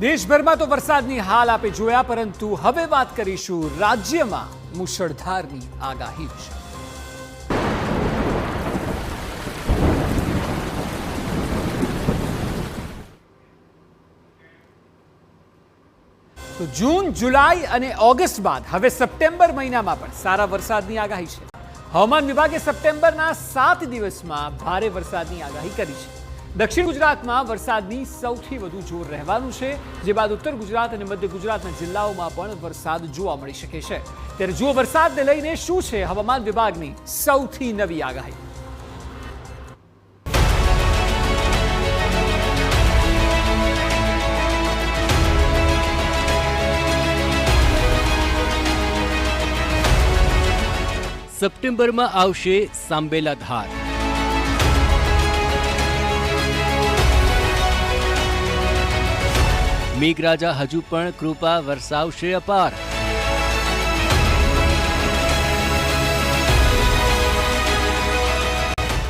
દેશભરમાં તો વરસાદની હાલ આપે જોયા, પરંતુ હવે વાત કરીશું રાજ્યમાં મુશળધારની આગાહી વિશે. તો જૂન, જુલાઈ અને ઓગસ્ટ બાદ હવે સપ્ટેમ્બર મહિનામાં પણ સારા વરસાદની આગાહી છે. હવામાન વિભાગે સપ્ટેમ્બરના 7 દિવસમાં ભારે વરસાદની આગાહી કરી છે. દક્ષિણ ગુજરાતમાં વરસાદની સૌથી વધુ જોર રહેવાનું છે, જે બાદ ઉત્તર ગુજરાત અને મધ્ય ગુજરાતના જિલ્લાઓમાં પણ વરસાદ જોવા મળી શકે છે. ત્યારે જુઓ વરસાદને લઈને શું છે હવામાન વિભાગની સૌથી નવી આગાહી. સપ્ટેમ્બરમાં આવશે સાંબેલા ધાર. મેઘરાજા હજુ પણ કૃપા વરસાવશે અપાર.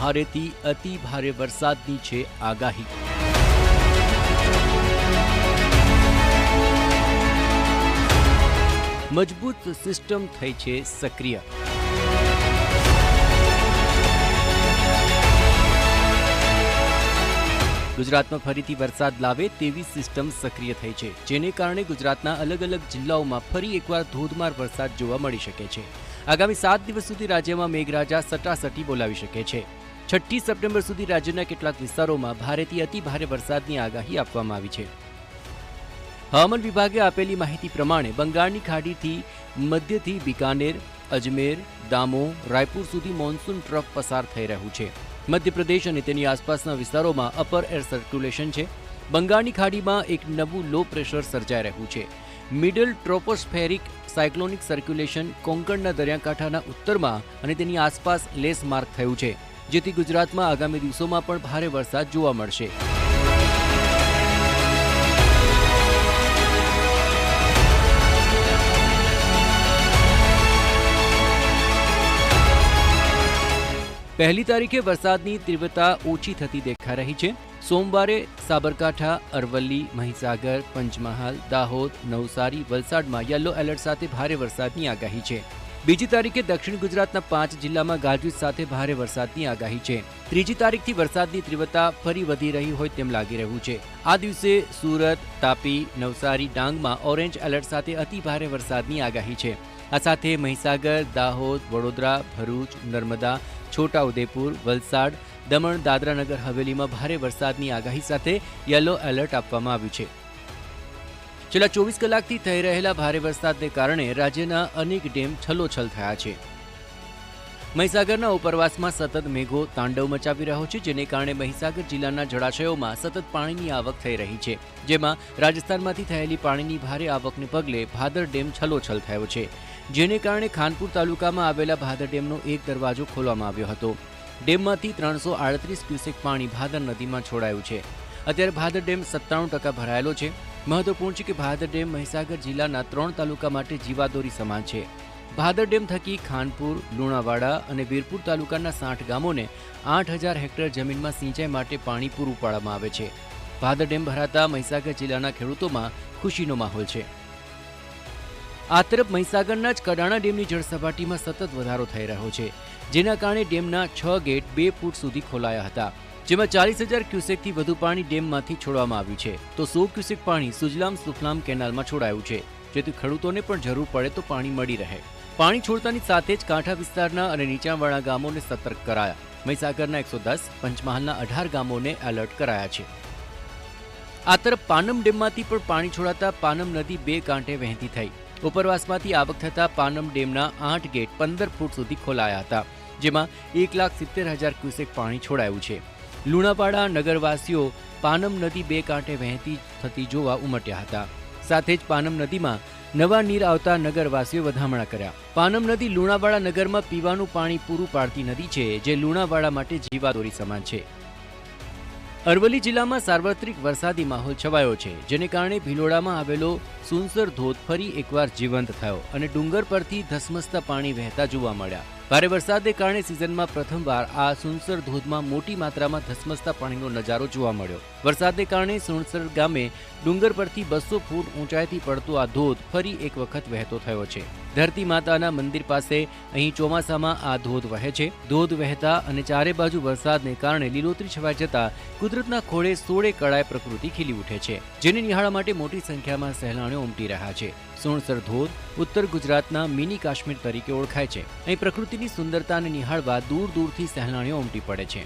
ભારેથી અતિ ભારે વરસાદની છે આગાહી. મજબૂત સિસ્ટમ થઈ છે સક્રિય. ગુજરાતમાં ફરીથી વરસાદ લાવે તેવી સિસ્ટમ સક્રિય થઈ છે, જેને કારણે ગુજરાતના અલગ અલગ જિલ્લાઓમાં ફરી એકવાર ધોધમાર વરસાદ જોવા મળી શકે છે. આગામી 7 દિવસ સુધી રાજ્યમાં મેઘરાજા સટાસટી બોલાવી શકે છે. 6 સપ્ટેમ્બર સુધી રાજ્યના કેટલાક વિસ્તારોમાં ભારેથી અતિ ભારે વરસાદની આગાહી આપવામાં આવી છે. હવામાન વિભાગે આપેલી માહિતી પ્રમાણે બંગાળની ખાડીથી મધ્યથી બિકાનેર, અજમેર, દામોહ, રાયપુર સુધી મોન્સૂન ટ્રફ પસાર થઈ રહ્યું છે. મધ્યપ્રદેશ અને તેની આસપાસના વિસ્તારોમાં અપર એર સર્ક્યુલેશન છે. બંગાળની ખાડીમાં એક નવું લો પ્રેશર સર્જાઈ રહ્યું છે. મિડલ ટ્રોપોસ્ફેરિક સાયક્લોનિક સર્ક્યુલેશન કોંકણના દરિયાકાંઠાના ઉત્તરમાં અને તેની આસપાસ લેસ માર્ક થયું છે, જેથી ગુજરાતમાં આગામી દિવસોમાં પણ ભારે વરસાદ જોવા મળશે. પહેલી તારીખે વરસાદની તીવ્રતા ઓછી થતી દેખાઈ રહી છે. સોમવારે સાબરકાંઠા, અરવલ્લી, મહીસાગર, પંચમહાલ, દાહોદ, નવસારી, વલસાડમાં યલો એલર્ટ સાથે ભારે વરસાદની આગાહી છે. બીજી તારીખે દક્ષિણ ગુજરાતના 5 જિલ્લામાં ગાજવીજ સાથે ભારે વરસાદની આગાહી છે. ત્રીજી તારીખથી વરસાદની તીવ્રતા ફરી વધી રહી હોય તેમ લાગી રહ્યું છે. આ દિવસે સુરત, તાપી, નવસારી, ડાંગમાં ઓરેન્જ એલર્ટ સાથે અતિ ભારે વરસાદની આગાહી છે. આ સાથે મહીસાગર, દાહોદ, વડોદરા, ભરૂચ, નર્મદા, છોટાઉદેપુર, વલસાડ, દમણ, દાદરા નગર હવેલીમાં ભારે વરસાદની આગાહી સાથે યલો એલર્ટ આપવામાં આવ્યું છે. છેલ્લા 24 કલાકથી થઈ રહેલા ભારે વરસાદને કારણે રાજ્યના અનેક ડેમ છલોછલ થયા છે. મહીસાગરના ઉપરવાસમાં સતત મેઘો તાંડવ મચાવી રહ્યો છે, જેને કારણે મહીસાગર જિલ્લાના જળાશયોમાં સતત પાણીની આવક થઈ રહી છે. જેમાં રાજસ્થાનમાંથી થયેલી પાણીની ભારે આવકને પગલે ભાદર ડેમ છલોછલ થયો છે, જેને કારણે ખાનપુર તાલુકામાં આવેલા ભાદર ડેમનો એક દરવાજો ખોલવામાં આવ્યો હતો. ડેમમાંથી 338 ક્યુસેક પાણી ભાદર નદીમાં છોડાયું છે. અત્યારે ભાદર ડેમ 97% ભરાયેલો છે. મહત્વપૂર્ણ છે કે ભાદર ડેમ મહીસાગર જિલ્લાના 3 તાલુકા માટે જીવાદોરી સમાન છે. ભાદર ડેમ થકી ખાનપુર, લુણાવાડા અને વીરપુર તાલુકાના 60 ગામોને 8000 હેક્ટર જમીનમાં સિંચાઈ માટે પાણી પૂરું પાડવામાં આવે છે. ભાદર ડેમ ભરાતા મહીસાગર જિલ્લાના ખેડૂતોમાં ખુશીનો માહોલ છે. આ તરફ મહીસાગરના જ કડાણા ડેમની જળસપાટીમાં સતત વધારો થઈ રહ્યો છે, જેના કારણે ડેમના 6 ગેટ 2 ફૂટ સુધી ખોલાયા હતા, જેમાં 40,000 ક્યુસેકથી વધુ પાણી ડેમમાંથી છોડવામાં આવ્યું છે. તો 100 ક્યુસેક પાણી સુજલામ સુફલામ કેનાલમાં છોડાયું છે, જેથી ખેડૂતોને પણ જરૂર પડે તો પાણી મળી રહે. પાણી છોડતાની સાથે જ કાંઠા વિસ્તારના અને નીચાણવાળા ગામોને સતર્ક કરાયા. મહીસાગરના 110, પંચમહાલના 18 ગામોને એલર્ટ કરાયા છે. આ તરફ પાનમ ડેમમાંથી પણ પાણી છોડાતા પાનમ નદી 2 કાંઠે વહેતી થઈ. ઉપરવાસમાંથી આવક થતા પાનમ ડેમના 8 ગેટ 15 ફૂટ સુધી ખોલાયા હતા, જેમાં 1,70,000 ક્યુસેક પાણી છોડાયું છે. લુણાવાડા નગરવાસીઓ પાનમ નદી 2 કાંઠે વહેતી થતી જોવા ઉમટ્યા હતા. સાથે જ પાનમ નદીમાં નવા નીર આવતા નગરવાસીઓ વધામણા કર્યા. પાનમ નદી લુણાવાડા નગરમાં પીવાનું પાણી પૂરું પાડતી નદી છે, જે લુણાવાડા માટે જીવાદોરી સમાન છે. અરવલ્લી જિલ્લામાં સાર્વત્રિક વરસાદી માહોલ છવાયો છે, જેને કારણે ભિલોડામાં આવેલો સુનસર ધોધ ફરી એકવાર જીવંત થયો અને ડુંગર પરથી ધસમસતા પાણી વહેતા જોવા મળ્યા. ભારે વરસાદને કારણે સિઝનમાં પ્રથમવાર આ સુણસર ધોધમાં મોટી માત્રામાં ધસમસતા પાણીનો નજારો જોવા મળ્યો. વરસાદને કારણે સુણસર ગામે ડુંગર પરથી 200 ફૂટ ઊંચાઈથી પડતો આ ધોધ ફરી એક વખત વહેતો થયો છે. ધરતી માતાના મંદિર પાસે અહીં ચોમાસામાં આ ધોધ વહે છે. ધોધ વહેતા અને ચારે બાજુ વરસાદને કારણે લીલોતરી છવાઈ જતા કુદરતના ખોળે સોળે કળાએ પ્રકૃતિ ખીલી ઉઠે છે, જેને નિહાળવા માટે મોટી સંખ્યામાં સહેલાણીઓ ઉમટી રહ્યા છે. સુણસર ધોધ ઉત્તર ગુજરાતના મિની કાશ્મીર તરીકે ઓળખાય છે. અહીં પ્રકૃતિની સુંદરતાને નિહાળવા દૂર દૂરથી સહેલાણીઓ ઉમટી પડે છે.